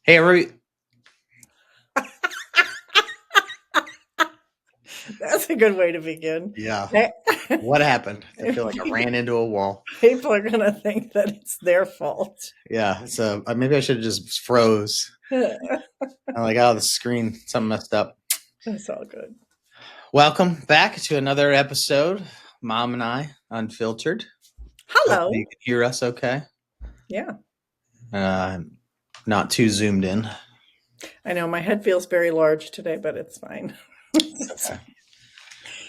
Hey, every That's a good way to begin. yeah. Eh, What happened? I feel like I ran into a wall. People are going to think that it's their fault. Yeah. So maybe I should have just froze. I'm like, oh, the screen, something messed up. That's all good. Welcome back to another episode. Mom and I, Unfiltered. Hopefully you Hello. can hear us okay. Yeah, Uh, Not too zoomed in. I know my head feels very large today, but it's fine. Okay.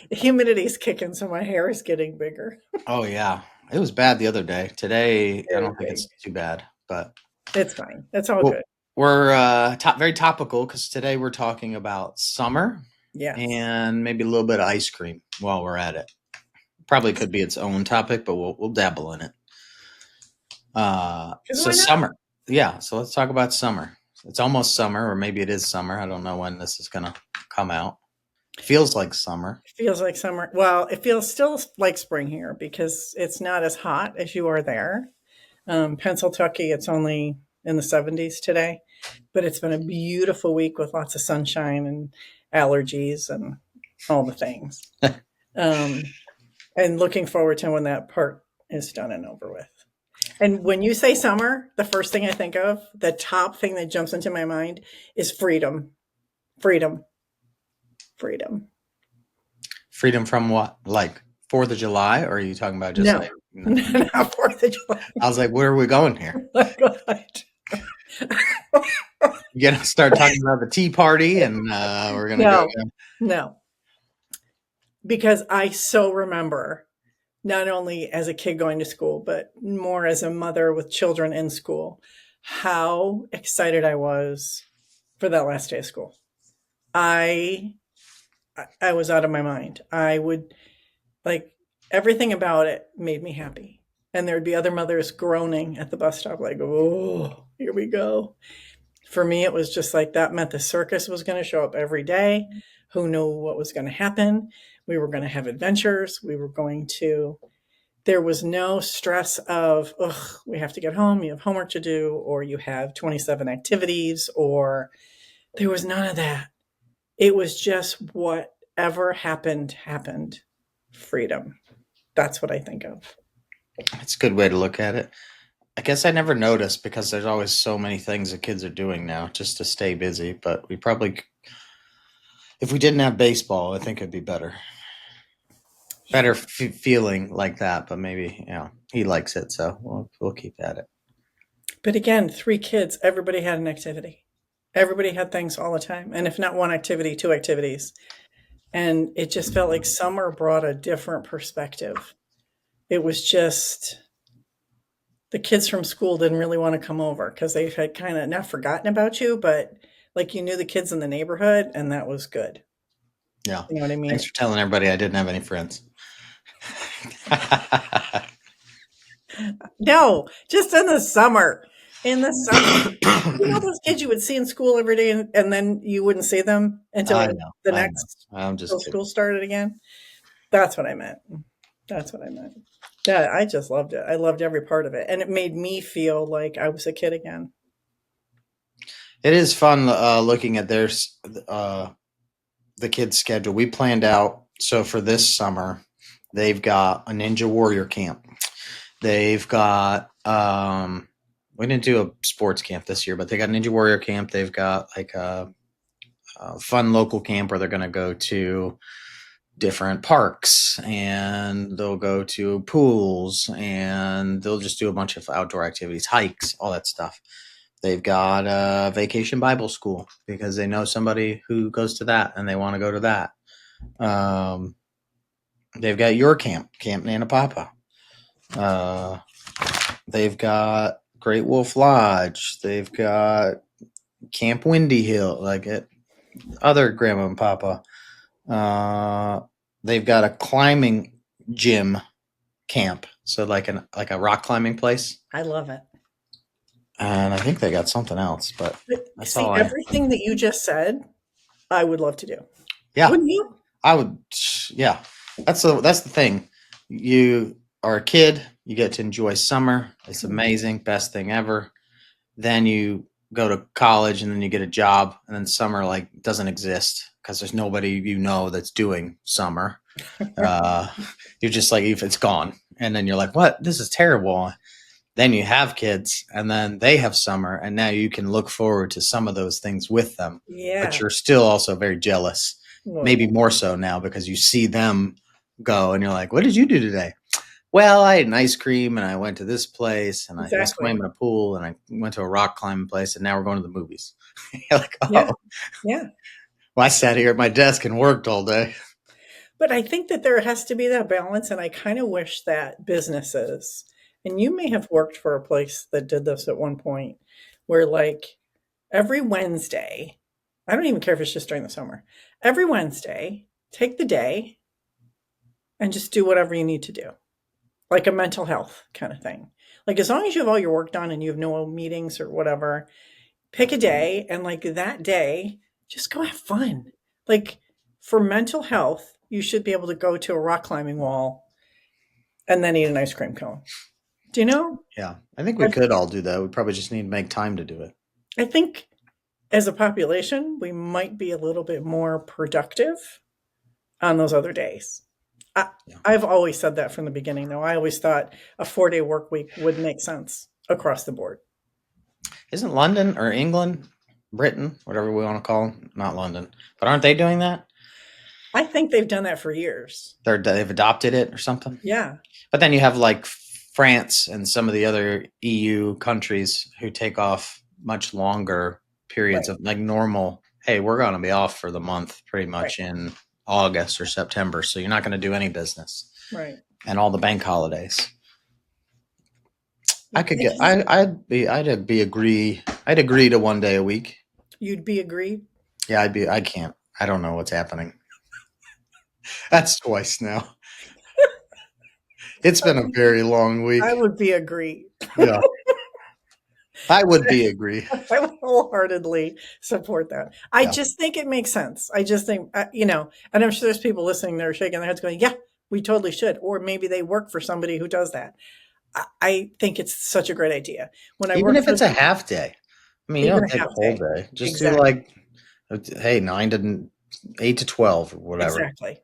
The humidity's kicking, so my hair is getting bigger. Oh yeah, it was bad the other day. Today, I Very don't think big. it's too bad, but It's fine. It's all well, good. we're very topical because today we're talking about summer Yes. and maybe a little bit of ice cream while we're at it. Probably could be its own topic, but we'll dabble in it. Because So why not? summer, yeah. So let's talk about summer. It's almost summer, or maybe it is summer. I don't know when this is gonna come out. Feels like summer. It feels like summer. Well, it feels still like spring here because it's not as hot as you are there. Pennsylvania, it's only in the 70s today, but it's been a beautiful week with lots of sunshine and allergies and all the things. Um, and looking forward to when that part is done and over with. And when you say summer, the first thing I think of, the top thing that jumps into my mind is freedom, freedom, freedom. Freedom from what? Like 4th of July, or are you talking about just No, like? not Fourth of July. I was like, where are we going here? My God. You gonna start talking about the Tea Party, and we're gonna go. No, no, because I so remember not only as a kid going to school, but more as a mother with children in school, how excited I was for that last day of school. I I was out of my mind. I would like everything about it made me happy. And there'd be other mothers groaning at the bus stop, like, oh, here we go. For me, it was just like that meant the circus was going to show up every day. Who knew what was going to happen? We were going to have adventures. We were going to, there was no stress of, ugh, we have to get home. You have homework to do, or you have 27 activities, or there was none of that. It was just whatever happened, happened. Freedom. That's what I think of. It's a good way to look at it. I guess I never noticed because there's always so many things that kids are doing now just to stay busy. But we probably, if we didn't have baseball, I think it'd be better. Yeah. Better feeling like that. But maybe he likes it, so we'll keep at it. But again, three kids, everybody had an activity. Everybody had things all the time. And if not one activity, two activities. And it just felt like summer brought a different perspective. It was just the kids from school didn't really want to come over because they had kind of not forgotten about you, but like you knew the kids in the neighborhood, and that was good. Yeah. You know what I Thanks mean? for telling everybody I didn't have any friends. No, just in the summer. In the summer. You know those kids you would see in school every day and then you wouldn't see them I until know. the I know. next I'm just till kidding. school started again? That's what I meant. That's what I meant. Yeah, I just loved it. I loved every part of it. And it made me feel like I was a kid again. It is fun looking at uh, the kids' schedule. We planned out so for this summer, they've got a Ninja Warrior camp. They've got we didn't do a sports camp this year, but they got Ninja Warrior camp. They've got like a fun local camp where they're going to go to different parks and they'll go to pools and they'll just do a bunch of outdoor activities, hikes, all that stuff. They've got a vacation Bible school because they know somebody who goes to that and they want to go to that. Um, they've got your camp, Camp Nana Papa. Uh, they've got Great Wolf Lodge. They've got Camp Windy Hill, like it, other Grandma and Papa. Uh, they've got a climbing gym camp, so like a rock climbing place. I love it. And I think they got something else, but But that's see, all I. everything that you just said, I would love to do. Yeah, Wouldn't you? I would. Yeah, that's the thing. You are a kid. You get to enjoy summer. It's Mhm. amazing, best thing ever. Then you go to college and then you get a job, and then summer like doesn't exist because there's nobody that's doing summer. Uh, you're just like, if it's gone, and then you're like, what? This is terrible. Then you have kids, and then they have summer, and now you can look forward to some of those things with them. But Yeah. you're still also very jealous, Well, maybe yeah, more so now because you see them go, and you're like, what did you do today? Well, I ate an ice cream, and I went to this place, and I swam exactly. in a pool, and I went to a rock climbing place, and now we're going to the movies. You're like, Yeah. oh, Yeah. well, I sat here at my desk and worked all day. But I think that there has to be that balance. And I kind of wish that businesses, and you may have worked for a place that did this at one point, where like every Wednesday, I don't even care if it's just during the summer, every Wednesday, take the day and just do whatever you need to do, like a mental health kind of thing. Like as long as you have all your work done and you have no meetings or whatever, pick a day and like that day, just go have fun. Like for mental health, you should be able to go to a rock climbing wall and then eat an ice cream cone. Do you know? Yeah, I think we could all do that. We probably just need to make time to do it. I think as a population, we might be a little bit more productive on those other days. I, Yeah. I've always said that from the beginning, though. I always thought a 4-day work week would make sense across the board. Isn't London or England, Britain, whatever we want to call them, not London, but aren't they doing that? I think they've done that for years. They've adopted it or something. Yeah, But then you have like France and some of the other EU countries who take off much longer periods right, of like normal. Hey, we're going to be off for the month pretty right, much in August or September. So you're not going to do any business right. and all the bank holidays. I could get, This, I'd agree to 1 day a week. you'd be agreed. Yeah, I can't. I don't know what's happening. That's twice now. It's been a very long I week. would be agreed. Yeah, I would be agree. I would wholeheartedly support that. I Yeah. just think it makes sense. I just think, and I'm sure there's people listening that are shaking their heads going, yeah, we totally should. Or maybe they work for somebody who does that. I think it's such a great idea. When I Even worked if for it's a half day. I mean, you even don't a take a half whole day, day. Just do exactly, like, hey, 8 to 12 or whatever. exactly.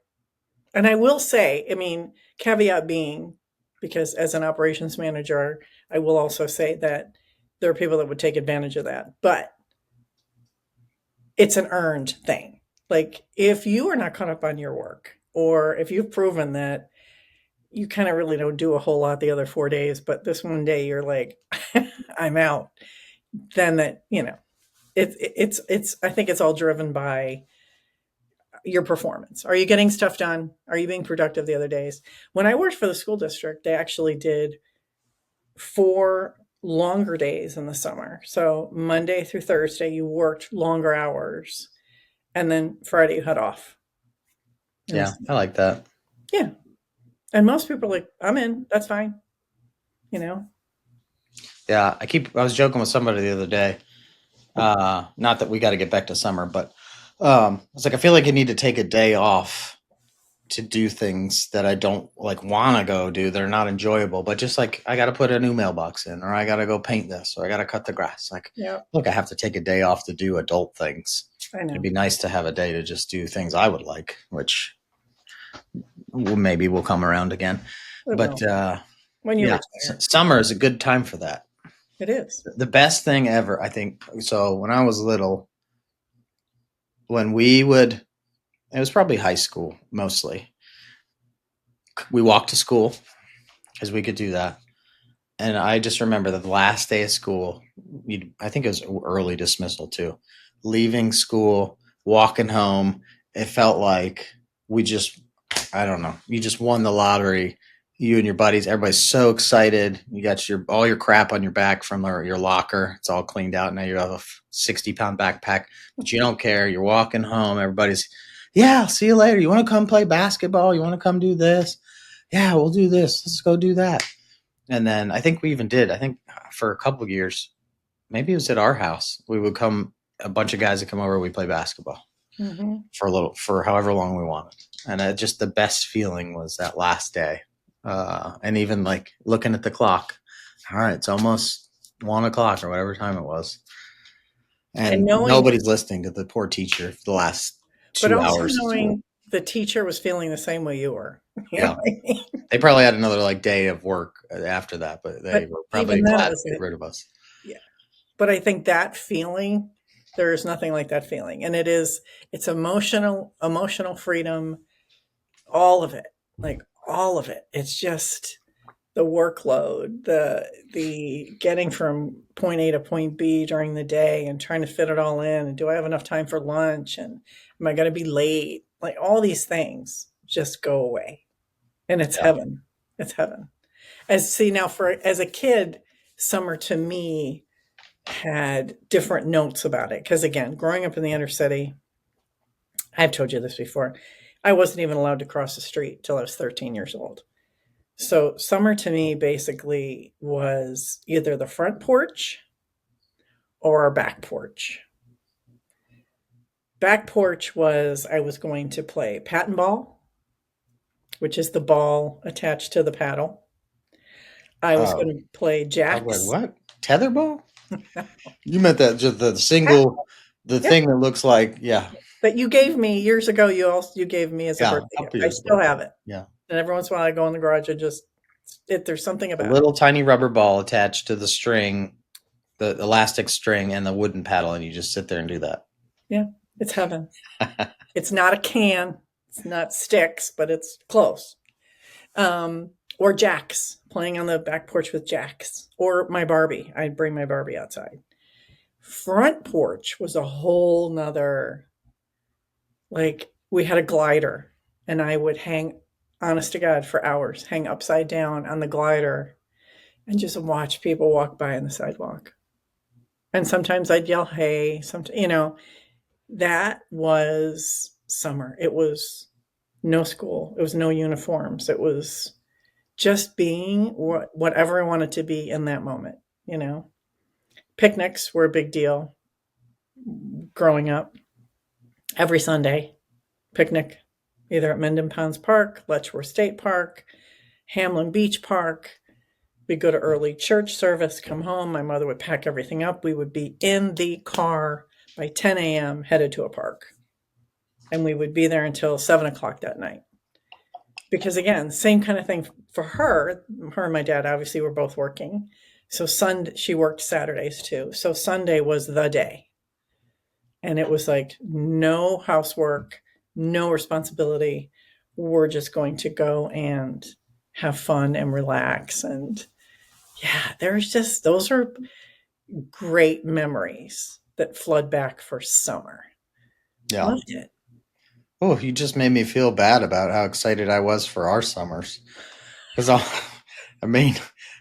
And I will say, I mean, caveat being, because as an operations manager, I will also say that there are people that would take advantage of that. But it's an earned thing. Like if you are not caught up on your work, or if you've proven that you kind of really don't do a whole lot the other 4 days, but this one day you're like, I'm out, then that, it's, I think it's all driven by your performance. Are you getting stuff done? Are you being productive the other days? When I worked for the school district, they actually did 4 longer days in the summer. So Monday through Thursday, you worked longer hours, and then Friday you had off in the Yeah, I summer. like that. Yeah. And most people are like, I'm in, that's fine. You know? Yeah, I was joking with somebody the other day. Not that we got to get back to summer, but it's like I feel like I need to take a day off to do things that I don't like want to go do. They're not enjoyable, but just like I got to put a new mailbox in, or I got to go paint this, or I got to cut the grass. Like, Yeah, look, I have to take a day off to do adult things. I It'd know. be nice to have a day to just do things I would like, which maybe will come around again. It But will. When you yeah, retire. summer is a good time for that. It is. The best thing ever, I think. So when I was little, when we would, it was probably high school mostly. We walked to school because we could do that. And I just remember the last day of school, I think it was early dismissal too. Leaving school, walking home, it felt like we just, I don't know, you just won the lottery. You and your buddies, everybody's so excited. You got all your crap on your back from your locker. It's all cleaned out. Now you have a 60-pound backpack, but you don't care. You're walking home. Everybody's, yeah, I'll see you later. You want to come play basketball? You want to come do this? Yeah, we'll do this. Let's go do that. And then I think we even did. I think for a couple of years, maybe it was at our house. We would come, a bunch of guys would come over. We play basketball Hmm. for however long we wanted. And just the best feeling was that last day. And even like looking at the clock. All right, it's almost 1 o'clock or whatever time it was. And and knowing, nobody's listening to the poor teacher for the last but 2 also hours of school. knowing the teacher was feeling the same way you were. You know Yeah. what I mean? They probably had another, like, day of work after that, but they But were probably even then, it glad was to get like, rid of us. yeah. But I think that feeling, there is nothing like that feeling. And it's emotional freedom, all of it, like all of it. It's just the workload, the getting from point A to point B during the day and trying to fit it all in. And do I have enough time for lunch? And am I going to be late? Like all these things just go away. And it's Yeah. heaven. It's heaven. As see now for as a kid, summer to me had different notes about it. Because again, growing up in the inner city, I've told you this before, I wasn't even allowed to cross the street till I was 13 years old. So summer to me basically was either the front porch or our back porch. Back porch was I was going to play patin ball, which is the ball attached to the paddle. I was Oh, going to play I was like, jacks. "What? Tetherball?" You meant that just the single the Yep, thing that looks like, yeah, that you gave me years ago. You gave me as a yeah, birthday a gift. couple I years still ago. have it, Yeah. and every once in a while I go in the garage and just there's something A about it. little tiny rubber ball attached to the string, the elastic string and the wooden paddle, and you just sit there and do that. Yeah, it's heaven. It's not a can. It's not sticks, but it's close. Or jacks, playing on the back porch with jacks, or my Barbie. I'd bring my Barbie outside. Front porch was a whole nother, like, we had a glider, and I would hang, honest to God, for hours, hang upside down on the glider and just watch people walk by on the sidewalk. And sometimes I'd yell, hey, sometimes, that was summer. It was no school, it was no uniforms, it was just being whatever I wanted to be in that moment, you know. Picnics were a big deal growing up. Every Sunday, picnic, either at Mendon Ponds Park, Letchworth State Park, Hamlin Beach Park. We'd go to early church service, come home. My mother would pack everything up. We would be in the car by 10 a.m., headed to a park. And we would be there until 7 o'clock that night. Because again, same kind of thing for her. Her and my dad obviously were both working. So Sunday, she worked Saturdays too. So Sunday was the day. And it was like no housework, no responsibility. We're just going to go and have fun and relax. And yeah, there's just, those are great memories that flood back for summer. Yeah. Loved it. Oh, you just made me feel bad about how excited I was for our summers. Because I mean,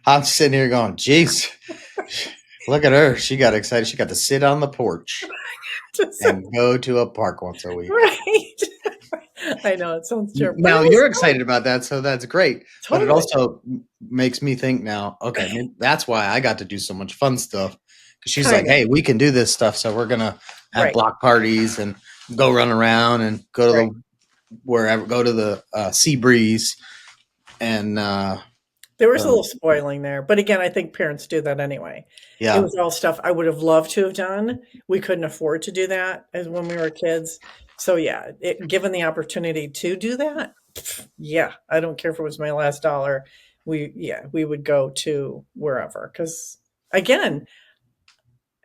I'm sitting here going, geez, look at her. She got excited. She got to sit on the porch Just so, and go to a park once a week. right. I know it sounds terrible, but it Now was you're fun. excited about that, so that's great. But it Totally. also makes me think now, okay, maybe that's why I got to do so much fun stuff. Because she's like, Kind of. hey, we can do this stuff. So we're going to have Right. block parties and go run around and go to Right. the wherever, go to the sea breeze. And There was a uh, little spoiling there, but again, I think parents do that anyway. It yeah, was all stuff I would have loved to have done. We couldn't afford to do that as when we were kids. So yeah, given the opportunity to do that, yeah, I don't care if it was my last dollar. We would go to wherever because again,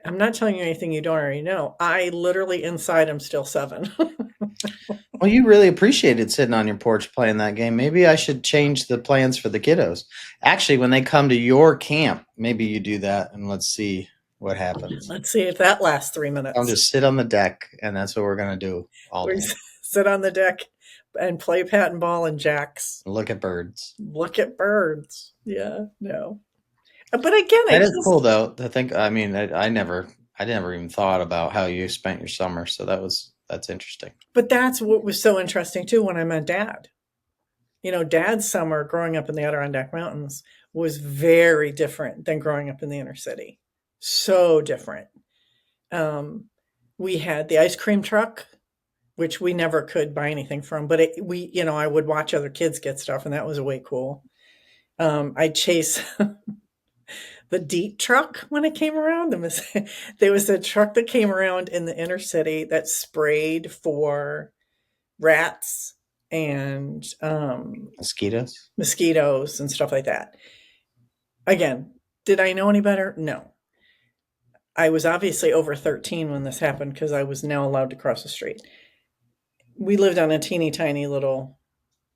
I'm not telling you anything you don't already know. I literally inside am still 7. well, you really appreciated sitting on your porch playing that game. Maybe I should change the plans for the kiddos. Actually, when they come to your camp, maybe you do that and let's see what happens. Let's see if that lasts 3 I'll minutes. just sit on the deck, and that's what we're gonna do all We day. sit on the deck and play pat and ball and jacks. Look at birds. Look at birds. Yeah, no. But again, That it is cool, just, though. To think, I mean, I never even thought about how you spent your summer. So that's interesting. but that's what was so interesting too when I met dad. Dad's summer growing up in the Adirondack Mountains was very different than growing up in the inner city. So different. Um, we had the ice cream truck, which we never could buy anything from, but I would watch other kids get stuff, and that was way cool. I'd chase the DEET truck when it came around. There was a truck that came around in the inner city that sprayed for rats and Mosquitoes. mosquitoes and stuff like that. Again, did I know any better? No. I was obviously over 13 when this happened because I was now allowed to cross the street. We lived on a teeny tiny little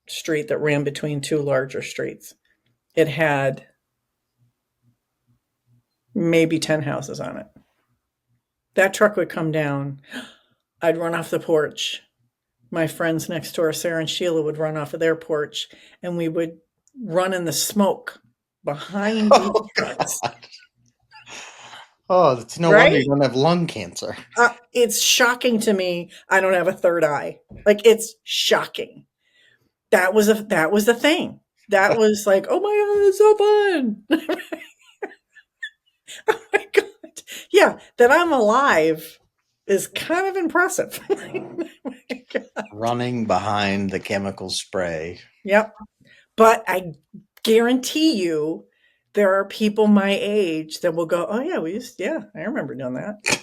street that ran between two larger streets. It had maybe 10 houses on it. That truck would come down. I'd run off the porch. My friends next door, Sarah and Sheila, would run off of their porch, and we would run in the smoke behind these Oh trucks. God. Oh, it's no wonder you Right? don't have lung cancer. It's shocking to me. I don't have a third eye. Like, it's shocking. That was the thing. That was like, oh my god, it's so fun. Oh my god. Yeah, that I'm alive is kind of impressive. Oh my God. Running behind the chemical spray. Yep. But I guarantee you there are people my age that will go, "Oh yeah, yeah, I remember doing that."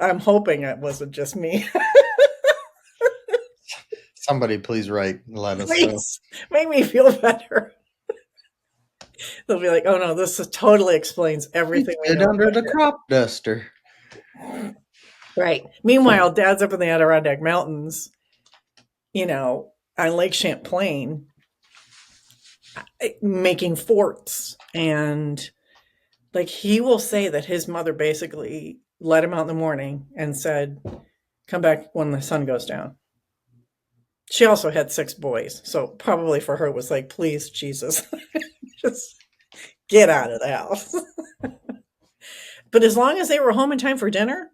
I'm hoping it wasn't just me. Somebody please write and let us know. Please make me feel better. They'll be like, "Oh no, this totally explains We everything we hid know under about the crop duster. you." Right. Meanwhile, Dad's up in the Adirondack Mountains, you know, on Lake Champlain, making forts. And like, he will say that his mother basically let him out in the morning and said, come back when the sun goes down. She also had 6 boys. So probably for her it was like, please, Jesus, just get out of the house. But as long as they were home in time for dinner,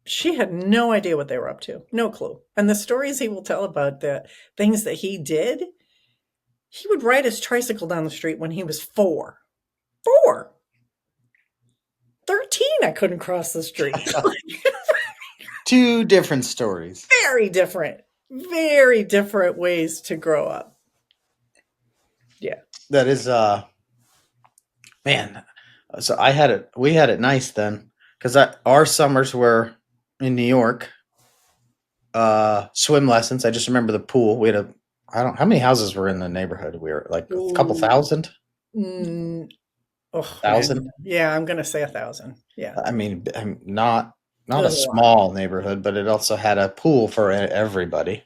she had no idea what they were up to. No clue. And the stories he will tell about the things that he did, he would ride his tricycle down the street when he was 4. 4. 13, I couldn't cross the street. Two different stories. Very different. Very different ways to grow up. Yeah. That is man. So we had it nice then because our summers were in New York. Swim lessons. I just remember the pool. We had I don't how many houses were in the neighborhood. We were like a couple Ooh. thousand. Mm, oh man. Thousand. Yeah, I'm gonna say 1,000. Yeah. I mean, not It a was a lot. small neighborhood, but it also had a pool for everybody.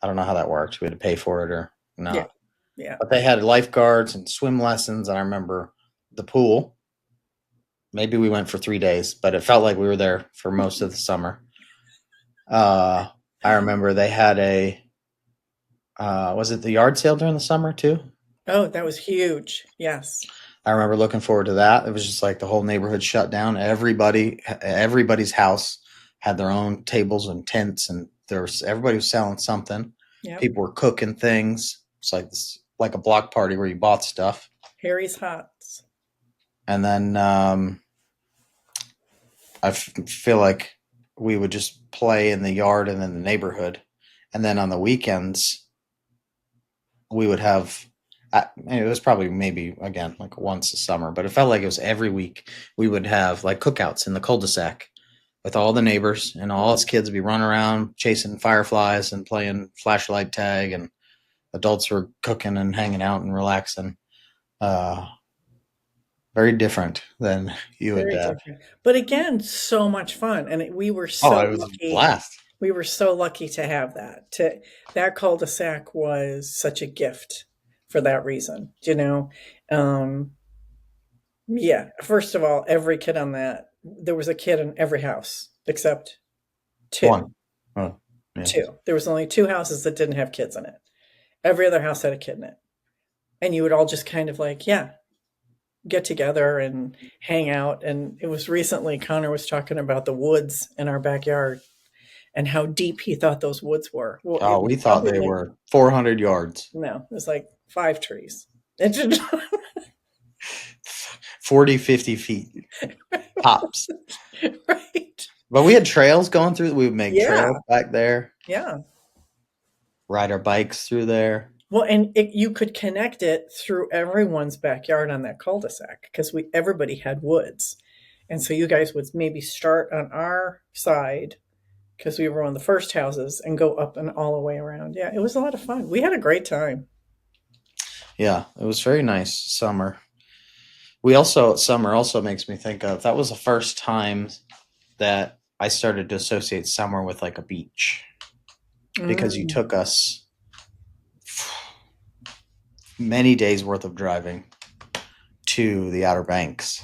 I don't know how that worked. We had to pay for it or Yeah. not. Yeah. But they had lifeguards and swim lessons, and I remember the pool. Maybe we went for 3 days, but it felt like we were there for most of the summer. Uh, I remember they had was it the yard sale during the summer too? Oh, that was huge. Yes. I remember looking forward to that. It was just like the whole neighborhood shut down. Everybody's house had their own tables and tents, and everybody was selling something. Yep. People were cooking things. It's like like a block party where you bought stuff, Harry's Hots. and then feel like we would just play in the yard and in the neighborhood, and then on the weekends we would have. It was probably maybe again like once a summer, but it felt like it was every week. We would have like cookouts in the cul-de-sac with all the neighbors, and all us kids would be running around chasing fireflies and playing flashlight tag, and adults were cooking and hanging out and relaxing. Uh, very different than you and Very Dad. different. But again, so much fun. And we were Oh, so it was a lucky. blast. We were so lucky to have that. That cul-de-sac was such a gift for that reason, you know. Um, yeah, first of all, every kid on that, there was a kid in every house except 2. One. Oh, yeah. 2. There was only 2 houses that didn't have kids in it. Every other house had a kid in it. And you would all just kind of like, yeah, get together and hang out. And it was recently Connor was talking about the woods in our backyard and how deep he thought those woods were. Well, it Oh, was we thought probably they like, were 400 yards, no, it was like 5 trees. It just, 40, 50 feet tops. right. But we had trails going through. We would make Yeah. trails back there, Yeah. ride our bikes through there. Well, and you could connect it through everyone's backyard on that cul-de-sac because we everybody had woods, and so you guys would maybe start on our side because we were on the first houses and go up and all the way around. Yeah, it was a lot of fun. We had a great time. Yeah, it was very nice summer. We also summer also makes me think of that was the first time that I started to associate summer with like a beach because you Mm. took us many days worth of driving to the Outer Banks.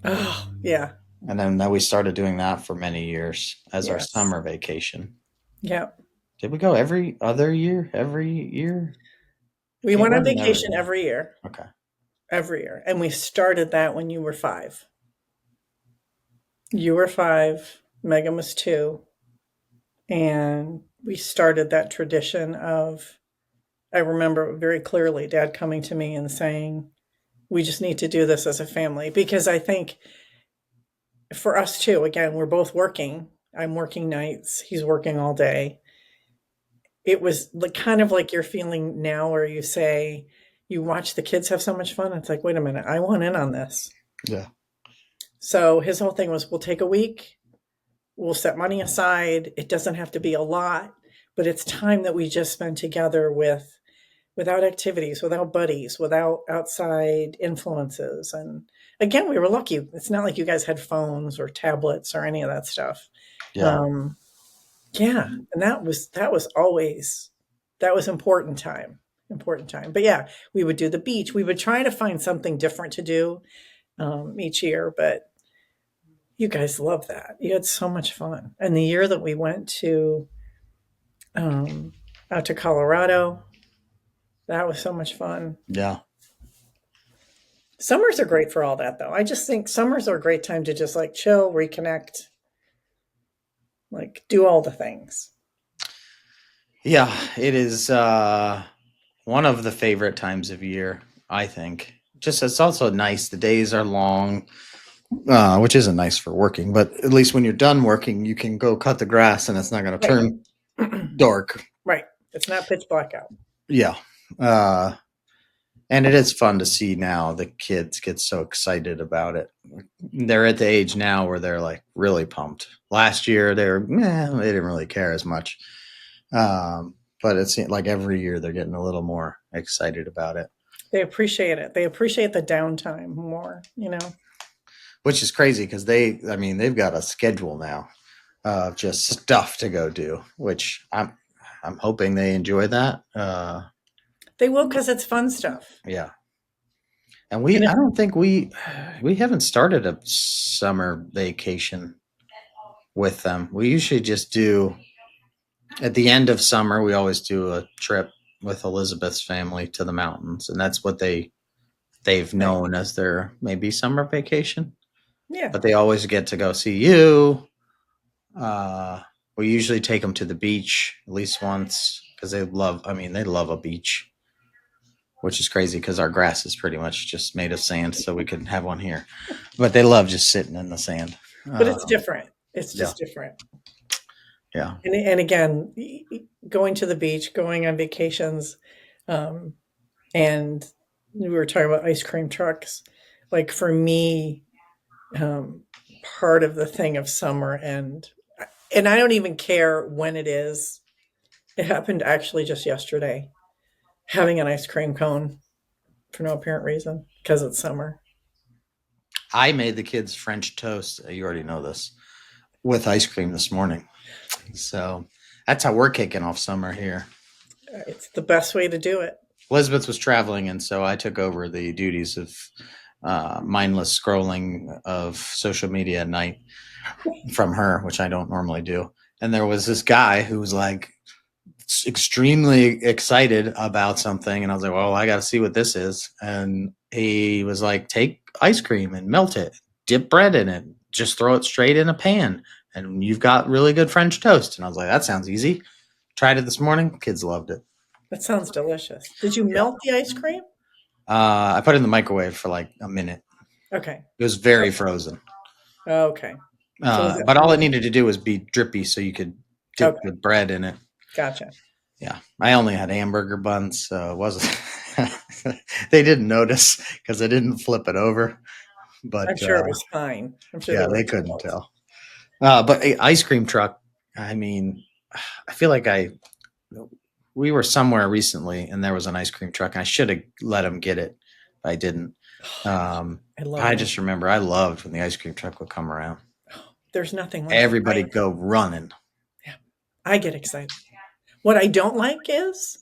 Oh, yeah. And then we started doing that for many years as our Yes. summer vacation. Yeah. Did we go every other year? Every year? I We can't went on remember every vacation year. every year, Okay. every year. And we started that when you were 5. You were 5, Megan was 2, and we started that tradition of I remember very clearly dad coming to me and saying, "We just need to do this as a family." Because I think for us too, again, we're both working. I'm working nights, he's working all day. It was like kind of like you're feeling now where you say you watch the kids have so much fun. It's like, wait a minute, I want in on this. Yeah. So his whole thing was we'll take a week, we'll set money aside. It doesn't have to be a lot, but it's time that we just spend together without activities, without buddies, without outside influences. And again, we were lucky. It's not like you guys had phones or tablets or any of that stuff. Yeah. Um, yeah, and that was always that was important time, important time. But yeah, we would do the beach. We would try to find something different to do each year. But you guys love that. You had so much fun. And the year that we went to um, out to Colorado, that was so much fun. Yeah. Summers are great for all that, though. I just think summers are a great time to just like chill, reconnect, like do all the things. Yeah. It is one of the favorite times of year, I think. Just it's also nice. The days are long, which isn't nice for working, but at least when you're done working, you can go cut the grass and it's not going to Right. turn dark. Right. It's not pitch black out. Yeah. Uh, and it is fun to see now the kids get so excited about it. They're at the age now where they're like really pumped. Last year they didn't really care as much. But it's like every year they're getting a little more excited about it, They appreciate it. They appreciate the downtime more, you know. which is crazy because they've got a schedule now of just stuff to go do, which I'm hoping they enjoy that. They will because it's fun stuff. Yeah. And And I don't think we haven't started a summer vacation with them. We usually just do at the end of summer. We always do a trip with Elizabeth's family to the mountains, and that's what they've right. known as their maybe summer vacation. Yeah. But they always get to go see you. Uh, we usually take them to the beach at least once because they love. I mean, they love a beach, which is crazy because our grass is pretty much just made of sand, so we could have one here. But they love just sitting in the sand. But it's different. It's Yeah, just different. yeah, And again, going to the beach, going on vacations, um, and we were talking about ice cream trucks. Like for me, um, part of the thing of summer and I don't even care when it is. It happened actually just yesterday, having an ice cream cone for no apparent reason because it's summer. I made the kids French toast. You already know this with ice cream this morning. So that's how we're kicking off summer here. It's the best way to do it. Elizabeth was traveling, and so I took over the duties of mindless scrolling of social media at night from her, which I don't normally do. And there was this guy who was like extremely excited about something, and I was like, "Well, I got to see what this is." And he was like, "Take ice cream and melt it, dip bread in it, just throw it straight in a pan, and you've got really good French toast." And I was like, "That sounds easy." Tried it this morning. Kids loved it. That sounds delicious. Did you Yeah. melt the ice cream? I put it in the microwave for like a minute. Okay. It was very Okay. frozen. Okay. So was it But all it needed to do was be drippy so you could dip okay. the bread in it. Gotcha. Yeah, I only had hamburger buns, so it wasn't. They didn't notice because I didn't flip it over. I'm But sure it was fine. I'm sure they yeah, were they couldn't thrilled. tell. But a ice cream truck. I mean, I feel like we were somewhere recently and there was an ice cream truck. And I should have let him get it, but I didn't. I love I that. just remember I loved when the ice cream truck would come around. There's nothing like it. Everybody go running. Yeah, I get excited. What I don't like is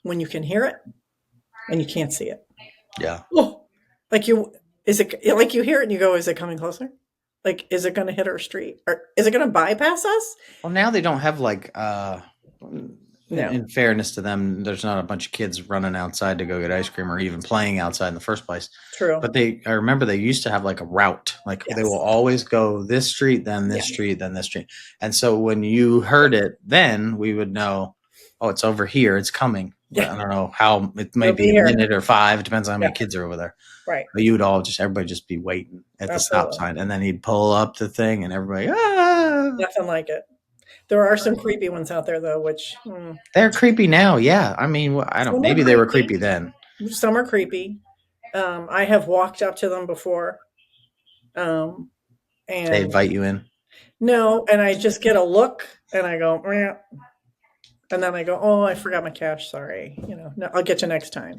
when you can hear it and you can't see it. Yeah. Oh, like you, is it like you hear it and you go, is it coming closer? Like, is it going to hit our street or is it going to bypass us? Well, now they don't have like. No, In fairness to them, there's not a bunch of kids running outside to go get ice cream or even playing outside in the first place. true. But I remember they used to have like a route. Like they will Yes. always go this street, then this Yes. street, then this street. And so when you heard it, then we would know, oh, it's over here. It's coming. But Yeah. I don't know how it may It'll be be a here. minute or 5. It depends on how Yeah. many kids are over there. Right. But you would everybody just be waiting at the stop Absolutely. sign. And then he'd pull up the thing and everybody, ah. Nothing like it. There are some creepy ones out there though, which They're creepy now. Yeah. I mean, I don't, some are maybe they were creepy. creepy then. Some are creepy. I have walked up to them before. They And invite you in. no, and I just get a look and I go, "Meow." And then I go, oh, I forgot my cash. Sorry. No, I'll get you next time.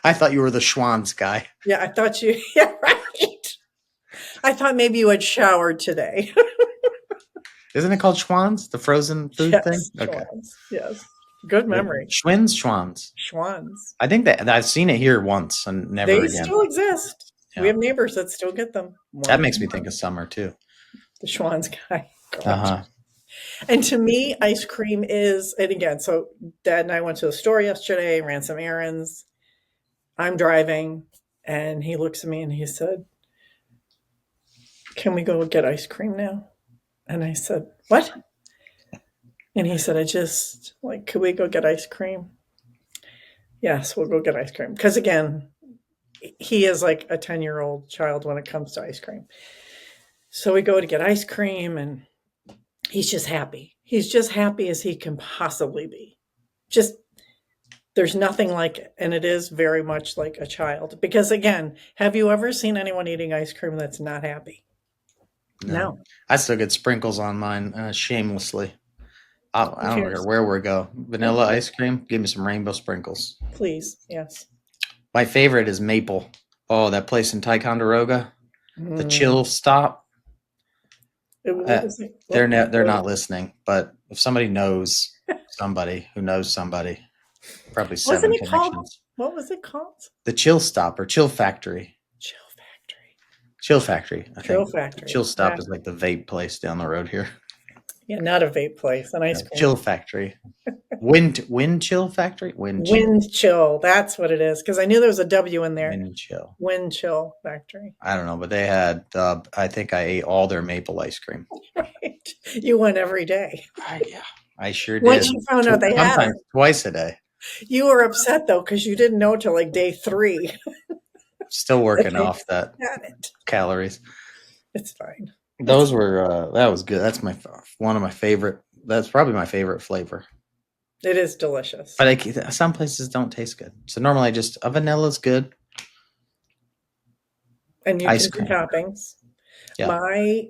I thought you were the Schwann's guy. Yeah, I thought you, yeah, right. I thought maybe you had showered today. Isn't it called Schwann's, the frozen food thing? Yes, Okay. Schwann's. Yes. Good memory. Schwinn's, Schwann's. Schwann's. I think that I've seen it here once and never They again. still exist. Yeah. We have neighbors that still get them. That makes me think of summer too. The Schwann's guy. Uh-huh. And to me, ice cream is, and again, so Dad and I went to the store yesterday, ran some errands. I'm driving, and he looks at me and he said, can we go get ice cream now? And I said, what? And he said, could we go get ice cream? Yes, we'll go get ice cream. Because again, he is like a 10-year-old child when it comes to ice cream. So we go to get ice cream, and he's just happy. He's just happy as he can possibly be. Just, there's nothing like it. And it is very much like a child. Because again, have you ever seen anyone eating ice cream that's not happy? No. I still get sprinkles on mine shamelessly. I don't care where we go. Vanilla ice cream, give me some rainbow sprinkles. Please, yes. My favorite is maple. Oh, that place in Ticonderoga, the Chill Stop. They're not listening, but if somebody knows somebody who knows somebody, probably 7 connections. What was it called? The Chill Stop or Chill Factory. Chill Factory. Chill Factory. I think. Chill Factory. Chill Stop is like the vape place down the road here. Yeah, not a vape place. An ice cream. Chill Factory. Wind Chill Factory. Wind Chill. That's what it is. Because I knew there was a W in there. Wind Chill. Wind Chill Factory. I don't know, but they had. I think I ate all their maple ice cream. Right. You went every day. Yeah, I sure did. Once you found out they had it. Sometimes twice a day. You were upset though because you didn't know till like day 3. Still working off that calories. It's fine. Those were that was good. That's one of my favorite. That's probably my favorite flavor. It is delicious. But some places don't taste good. So normally just a vanilla is good. And you ice can do cream. toppings. Yeah.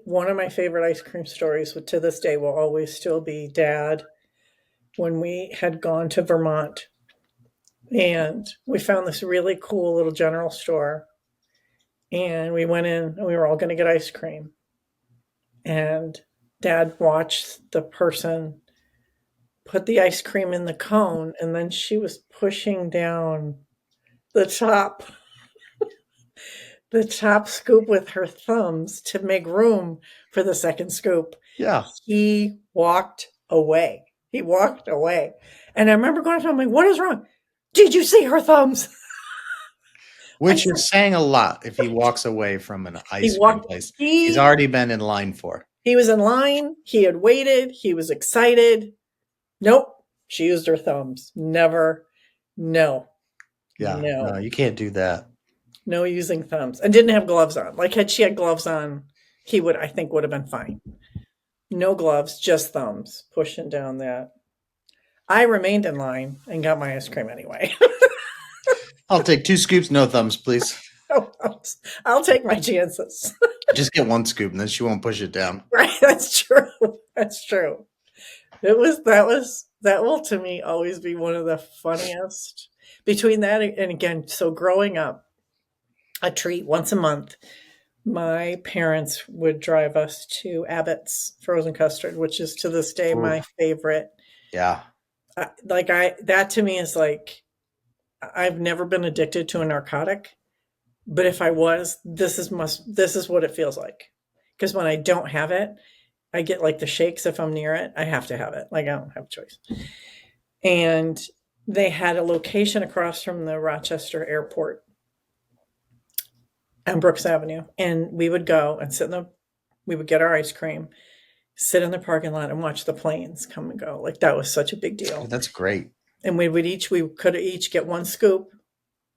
One of my favorite ice cream stories to this day will always still be Dad when we had gone to Vermont and we found this really cool little general store and we went in and we were all going to get ice cream. And Dad watched the person put the ice cream in the cone, and then she was pushing down the top scoop with her thumbs to make room for the second scoop. Yeah. He walked away. And I remember going to him, I'm like, what is wrong? Did you see her thumbs? Which is saying a lot if he walks away from an ice cream place. He's already been in line for. He was in line. He had waited. He was excited. Nope. She used her thumbs. Never. No. Yeah. No, you can't do that. No using thumbs. And didn't have gloves on. Like had she had gloves on, he would have been fine. No gloves, just thumbs pushing down that. I remained in line and got my ice cream anyway. I'll take 2 scoops, no thumbs, please. I'll take my chances. Just get 1 scoop, and then she won't push it down. Right, that's true. That's true. That will to me always be one of the funniest. Between that and again, so growing up, a treat once a month, my parents would drive us to Abbott's frozen custard, which is to this day Ooh, my favorite. yeah. That to me is like I've never been addicted to a narcotic, but if I was, this is what it feels like. Because when I don't have it, I get like the shakes if I'm near it. I have to have it. Like I don't have a choice. And they had a location across from the Rochester airport on Brooks Avenue. And we would go and we would get our ice cream, sit in the parking lot and watch the planes come and go. Like that was such a big Yeah, deal. that's great. And we could each get 1 scoop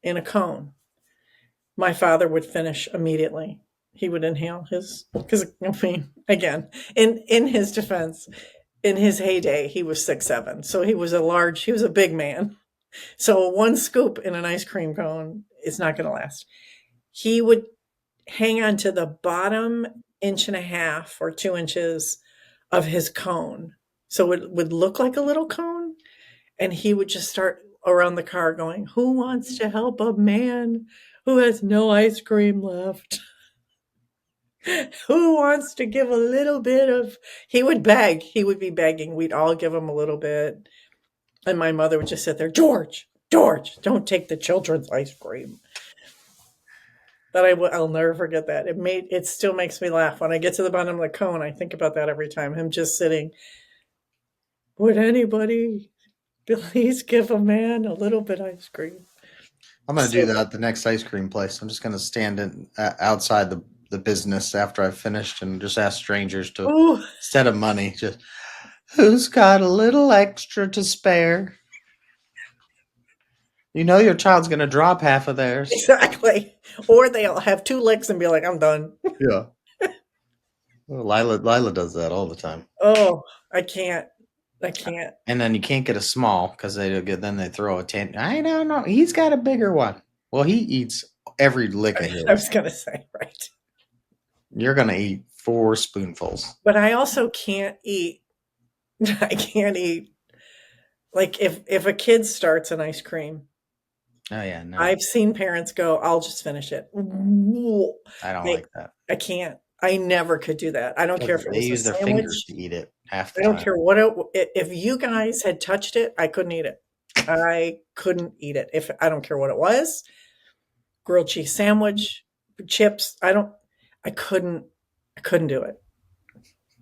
in a cone. My father would finish immediately. He would inhale his, because I mean, again, in his defense, in his heyday, he was 6'7", so he was a big man. So 1 scoop in an ice cream cone is not going to last. He would hang on to the bottom inch and a half or 2 inches of his cone, so it would look like a little cone, and he would just start around the car going, "Who wants to help a man who has no ice cream left? Who wants to give a little bit of," he would beg. He would be begging. We'd all give him a little bit. And my mother would just sit there, George, George, don't take the children's ice cream. But I'll never forget that. It still makes me laugh. When I get to the bottom of the cone, I think about that every time. Him just sitting. Would anybody please give a man a little bit of ice cream? I'm going to do So that at the next ice cream place. I'm just going to stand outside the business after I've finished and just ask strangers to, ooh, instead of money, just, who's got a little extra to spare? You know your child's going to drop half of theirs. exactly. Or they'll have 2 licks and be like, I'm done. Yeah. Well, Lila does that all the time. Oh, I can't. I can't. And then you can't get a small because then they throw a 10. I don't know. He's got a bigger one. Well, he eats every lick of I his. was going to say, right. You're going to eat 4 spoonfuls. But I also can't eat. I can't eat. Like if a kid starts an ice cream, Oh, yeah, no. I've seen parents go, I'll just finish it. I don't I, like that. I can't. I never could do that. I don't care if it They was a use their fingers sandwich. to eat it half the I don't time. care if you guys had touched it, I couldn't eat it. I couldn't eat it. If I don't care what it was, grilled cheese sandwich, chips, I couldn't do it.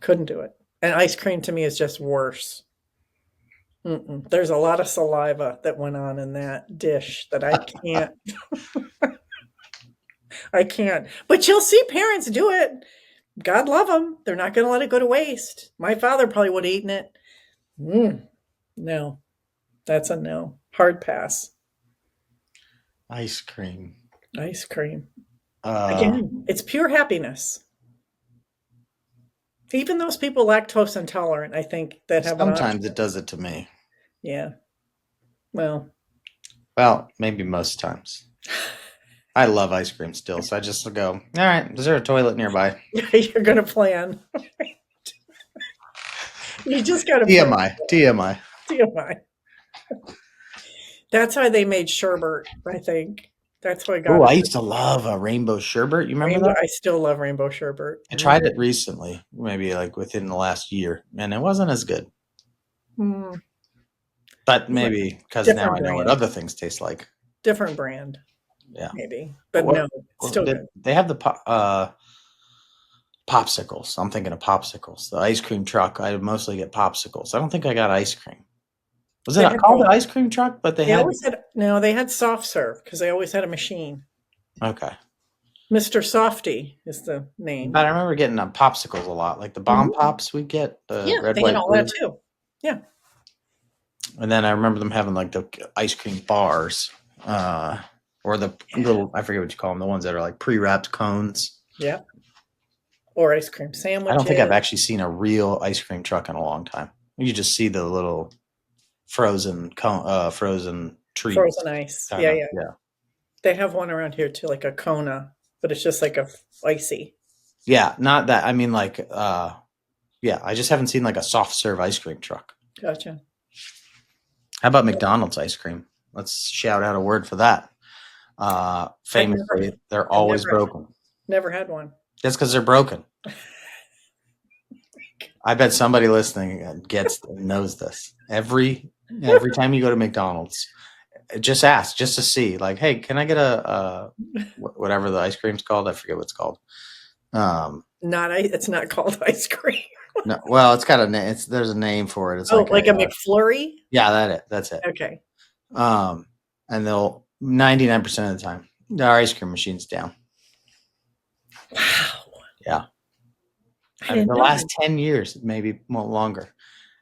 Couldn't do it. And ice cream to me is just worse. Mm-mm. There's a lot of saliva that went on in that dish that I can't. I can't. But you'll see parents do it. God love them. They're not going to let it go to waste. My father probably would have eaten it. No, that's a no. Hard pass. Ice cream. Ice cream. Uh, Again, it's pure happiness. Even those people lactose intolerant, I think, that have an Sometimes option. it does it to me. Yeah. Well, Well, maybe most times. I love ice cream still, so I just go, all right, is there a toilet nearby? you're going to plan. You just got to plan. TMI. TMI. TMI. That's why they made sherbet, I think. That's why I got Oh, it. I used to love a rainbow sherbet. You remember Rainbow. that? I still love rainbow sherbet. I tried it recently, maybe like within the last year, and it wasn't as good. Mm, But maybe because now different I know what brand. other things taste like. Different brand, Yeah. maybe. But But no, it's what still good. they have the popsicles. I'm thinking of popsicles. The ice cream truck. I mostly get popsicles. I don't think I got ice cream. Was They it had called both. an ice cream truck? But they They had always had no, they had soft serve because they always had a machine. okay. Mr. Softy is the name. But I remember getting popsicles a lot, like the bomb Mhm. pops we get, the Yeah, red, they had white, all that blue. too. Yeah. And then I remember them having like the ice cream bars, or the little, I forget what you call them, the ones that are like pre-wrapped cones. Yeah. Or ice cream I don't think I've sandwiches. actually seen a real ice cream truck in a long time. You just see the little frozen treats Frozen ice. kind Yeah, of. yeah. Yeah. They have one around here too, like a Kona, but it's just like a icy. Yeah, not that. I mean, like, yeah, I just haven't seen like a soft serve ice cream truck. Gotcha. How about McDonald's ice cream? Let's shout out a word for that. I've never, Famously, they're I've always never, broken. never had one. That's because they're broken. I bet somebody listening gets knows this. Every time you go to McDonald's, just ask just to see, like, hey, can I get whatever the ice cream's called? I forget what it's called. It's not called ice cream. No, well, it's got a name. There's a name for it. It's Oh, like like a McFlurry? yeah, that's it. Okay. And they'll 99% of the time, our ice cream machine's down. Wow. Yeah. I I mean, didn't the know last that. 10 years, maybe more longer.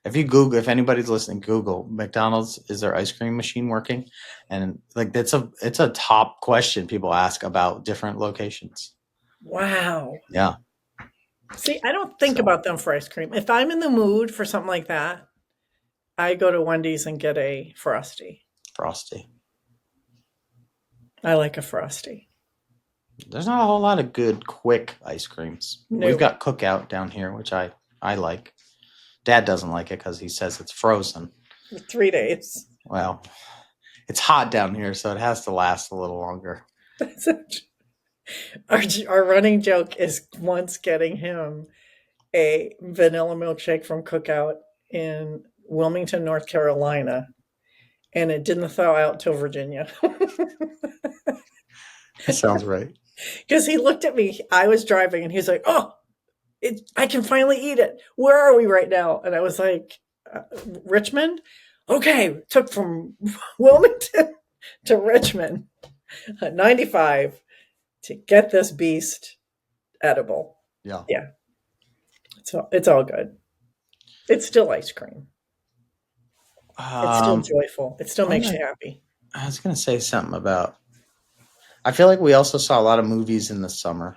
If anybody's listening, Google McDonald's, is their ice cream machine working? And like it's a top question people ask about different locations. Wow. Yeah. See, I don't think So about them for ice cream. If I'm in the mood for something like that, I go to Wendy's and get a Frosty. Frosty. I like a Frosty. There's not a whole lot of good quick ice creams. We've No, got Cookout down here, which I like. Dad doesn't like it because he says it's frozen. for 3 days. Well, it's hot down here, so it has to last a little longer. Our running joke is once getting him a vanilla milkshake from Cookout in Wilmington, North Carolina, and it didn't thaw out till Virginia. That sounds right. Because he looked at me, I was driving, and he's like, "Oh, I can finally eat it. Where are we right now?" And I was like, "Richmond." Okay, took from Wilmington to Richmond, 95 to get this beast edible. Yeah. Yeah, it's all good. It's still ice cream. It's still joyful. It still makes you happy. I was gonna say something about. I feel like we also saw a lot of movies in the summer.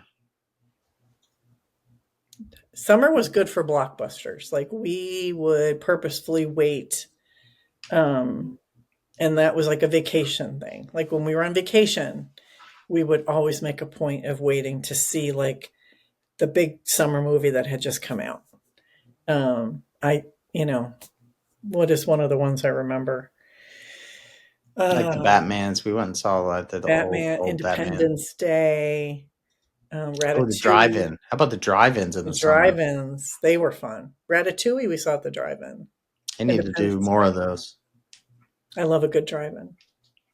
Summer was good for blockbusters. Like we would purposefully wait, um, and that was like a vacation thing. Like when we were on vacation, we would always make a point of waiting to see like the big summer movie that had just come out. I, you know, what is one of the ones I remember? Like the Uh, Batmans, we went and saw like the Batman, old Batman. Independence Day, Oh, the Ratatouille, drive-in. How about the drive-ins in the the summer? drive-ins. They were fun. Ratatouille, we saw at the drive-in. I need to do Independence more of Day. those. I love a good drive-in.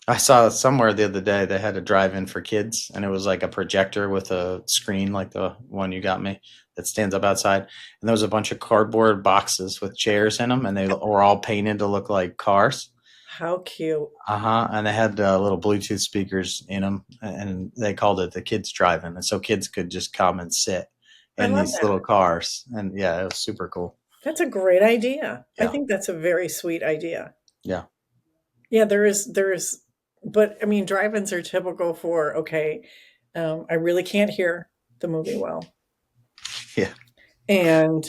I saw somewhere the other day they had a drive-in for kids, and it was like a projector with a screen, like the one you got me, that stands up outside. And there was a bunch of cardboard boxes with chairs in them, and they were all painted to look like cars. How cute. And they had little Bluetooth speakers in them, and they called it the kids drive-in, and so kids could just come and sit I in love these little that. cars, and yeah, it was super cool. That's a great idea. I Yeah, think that's a very sweet idea. yeah, Yeah, there is, but I mean, drive-ins are typical for, okay, I really can't hear the movie well. yeah. And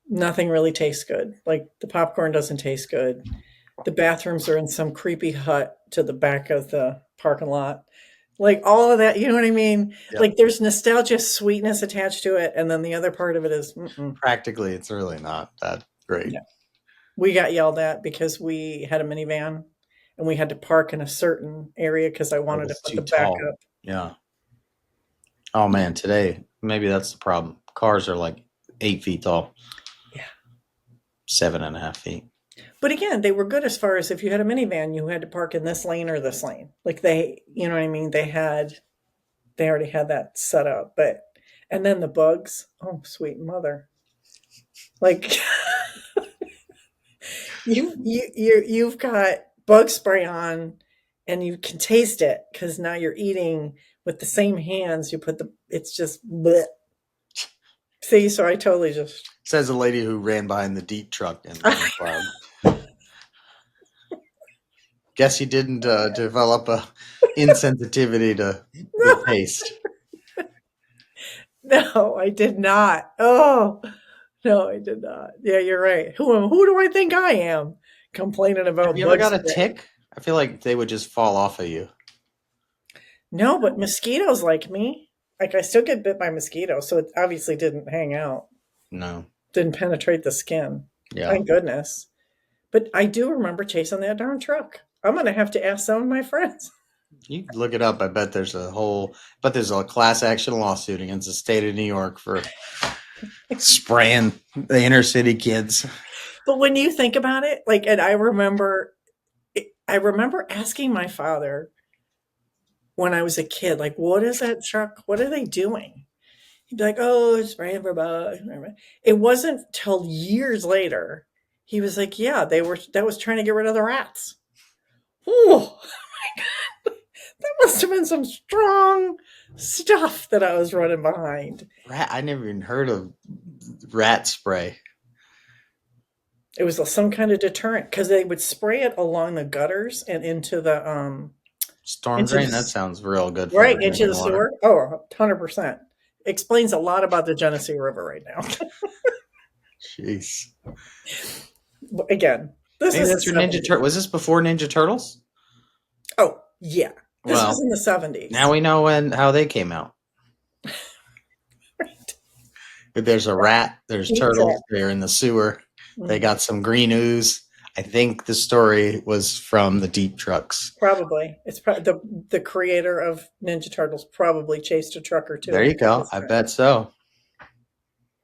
nothing really tastes good. Like the popcorn doesn't taste good. The bathrooms are in some creepy hut to the back of the parking lot. Like all of that, you know what I mean? Yep. Like there's nostalgia sweetness attached to it, and then the other part of it is, mm-mm. Practically, it's really not that great. Yeah. We got yelled at because we had a minivan and we had to park in a certain area because I It wanted to was put too the back tall. up. Yeah. Oh man, today maybe that's the problem. Cars are like 8 feet tall, Yeah. 7.5 feet. But again, they were good as far as if you had a minivan, you had to park in this lane or this lane. Like they, you know what I mean? They already had that set up. But, and then the bugs, oh, sweet mother. Like you've got bug spray on and you can taste it because now you're eating with the same hands you put it's just bleh. See, so I totally just Says a lady who ran behind the deep truck in the cloud. Guess you didn't develop a insensitivity to the no, taste. no, I did not. Oh, No, I did not. Yeah, you're right. Who do I think I am? Complaining Have about you ever bug got a spray. tick? I feel like they would just fall off of you. No, but mosquitoes like me. Like I still get bit by mosquitoes, so it obviously didn't hang out, No. didn't penetrate the skin. Yeah. Thank goodness. But I do remember chasing that darn truck. I'm gonna have to ask some of my friends. You can look it up. I bet there's a class action lawsuit against the state of New York for spraying the inner city kids. But when you think about it, like, and I remember asking my father when I was a kid, like, what is that truck? What are they doing? He'd be like, oh, it's spraying for bugs. It wasn't till years later. He was like, yeah, that was trying to get rid of the rats. Oh, that must have been some strong stuff that I was running behind. Rat. I never even heard of rat spray. It was some kind of deterrent because they would spray it along the gutters and Storm into drain. the That sounds real good for right the into drinking the water. sewer. Oh, 100%. Explains a lot about the Genesee River right now. Jeez. Again, this Maybe is that's your the Ninja 70s. Turtle. Was this before Ninja Turtles? Oh, yeah. This was Well, in the now 70s. we know how they came out. Right. If there's a rat, there's turtles. Exactly. They're in the sewer. They Mhm. got some green ooze. I think the story was from the deep trucks. Probably. It's probably the creator of Ninja Turtles probably chased a truck or two There in you go. his I time. bet so.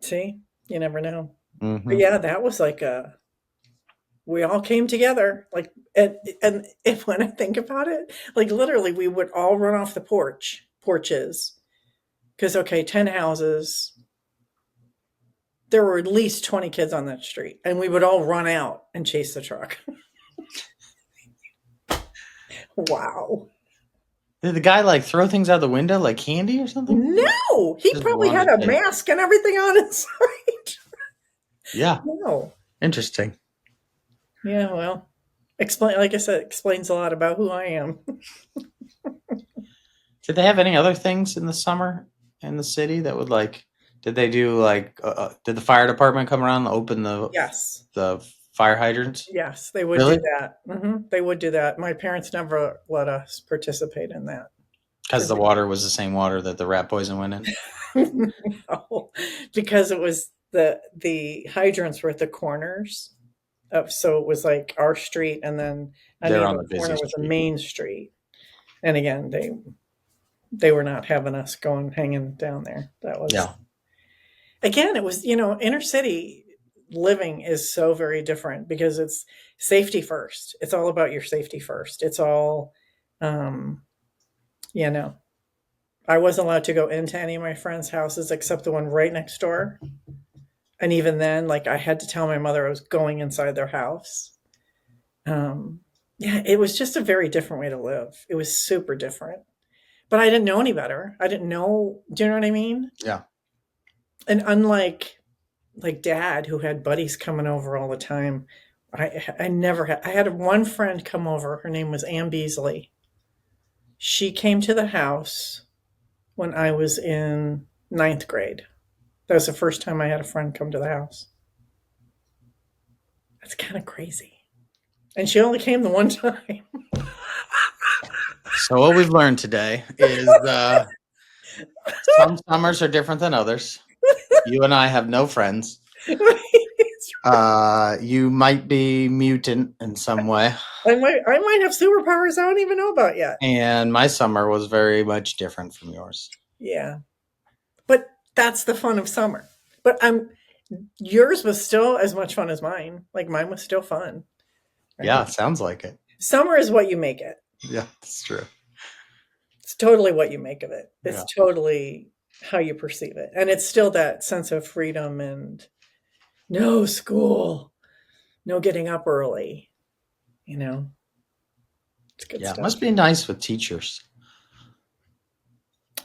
See? You never know. But Hmm. yeah, that was like a we all came together like and if when I think about it, like literally we would all run off the porches because okay, 10 houses, there were at least 20 kids on that street and we would all run out and chase the truck. Wow. Did the guy like throw things out the window like candy or something? No, he Just probably had wanted a to. mask and everything on inside. Yeah. No. Interesting. Yeah, well, explain like I said, explains a lot about who I am. Did they have any other things in the summer in the city that would like? Did they do like? Did the fire department come around and open Yes. the fire hydrants? Yes, they would do Really? that. They would do that. My parents never let us participate in that Because because the water was the same water that the rat poison went in. no, because it was the hydrants were at the corners of, so it was like our street, and then on the They're on other the busy corner was a street. main street. And again, they were not having us going hanging down there. That was Yeah. again, it was inner city living is so very different because it's safety first. It's all about your safety first. It's all, um, you know, I wasn't allowed to go into any of my friends' houses except the one right next door. And even then, like I had to tell my mother I was going inside their house. Um, yeah, it was just a very different way to live. It was super different. But I didn't know any better. I didn't know. Do you know what I mean? Yeah. And unlike like dad who had buddies coming over all the time, I never had. I had one friend come over. Her name was Ann Beasley. She came to the house when I was in ninth grade. That was the first time I had a friend come to the house. That's kind of crazy. And she only came the one time. So what we've learned today is some summers are different than others. You and I have no friends. You might be mutant in some way, I might have superpowers I don't even know about yet. and my summer was very much different from yours. Yeah. But that's the fun of summer. But yours was still as much fun as mine. Like mine was still fun. Yeah, Right? sounds like it. Summer is what you make it. Yeah, that's true. It's totally what you make of it. Yeah, It's totally how you perceive it. And it's still that sense of freedom and no school, no getting up early. You know, it's good yeah. It stuff. must be nice with teachers.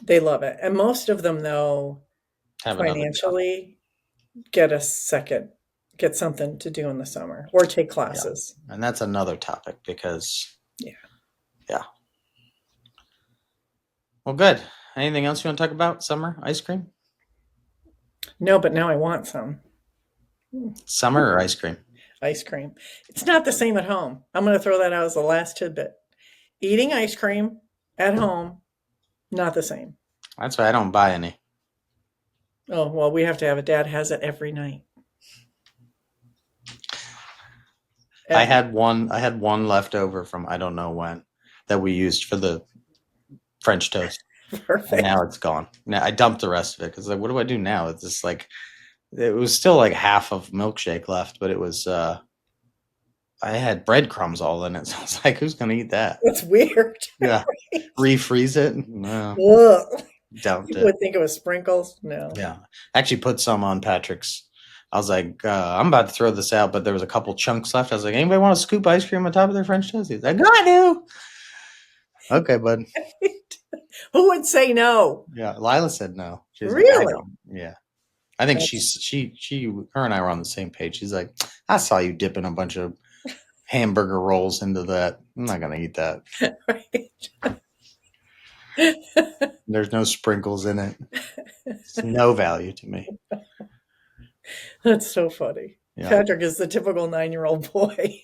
They love it. And most of them, though, Have another job. financially get a second, get something to do in the summer or take Yeah, classes. and that's another topic because Yeah. yeah. Well, good. Anything else you want to talk about? Summer ice cream? No, but now I want some. Summer or ice cream? Ice cream. It's not the same at home. I'm going to throw that out as the last tidbit. Eating ice cream at home, not the same. That's why I don't buy any. Oh, well, we have to have it. Dad has it every night. I had one left over from I don't know when that we used for the French toast. Perfect. And now it's gone. Now I dumped the rest of it because like, what do I do now? It's just like it was still like half of milkshake left, but it was I had breadcrumbs all in it. So I was like, who's gonna eat that? That's weird. Yeah. Refreeze it? No. Ugh. Dumped You it. would think it was sprinkles. No. Yeah. Actually put some on Patrick's. I was like, I'm about to throw this out, but there was a couple chunks left. I was like, anybody want to scoop ice cream on top of their French toast? He's like, I do. Okay, bud. Who would say no? Yeah, Lila said no. She's Really? like, I don't. Yeah. I think her and I were on the same page. She's like, I saw you dipping a bunch of hamburger rolls into that. I'm not gonna eat that. Right. There's no sprinkles in it. It's no value to me. That's so funny. Yeah. Patrick is the typical 9-year-old boy.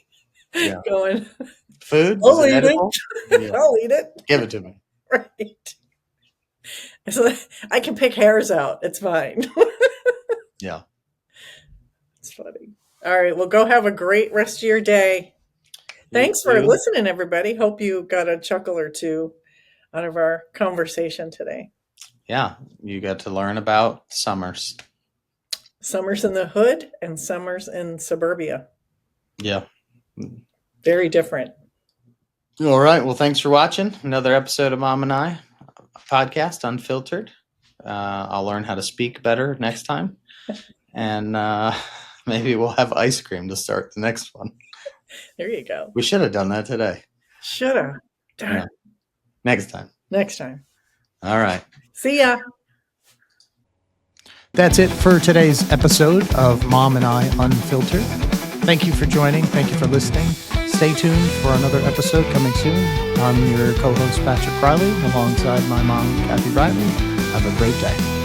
Yeah. Going, Food? I'll eat edible? it. Yeah. I'll eat it. Give it to me. Right. So I can pick hairs out. It's fine. Yeah. It's funny. All right. Well, go have a great rest of your day. Thanks for listening, everybody. Hope you got a chuckle or two out of our conversation today. Yeah. You got to learn about summers. Summers in the hood and summers in suburbia. Yeah. Very different. All right. Well, thanks for watching another episode of Mom and I podcast, Unfiltered. I'll learn how to speak better next time. And maybe we'll have ice cream to start the next one. There you go. We should have done that today. Should have. Yeah. Next time. Next time. All right. See ya. That's it for today's episode of Mom and I Unfiltered. Thank you for joining. Thank you for listening. Stay tuned for another episode coming soon. I'm your co-host, Patrick Riley, alongside my mom, Kathy Riley. Have a great day.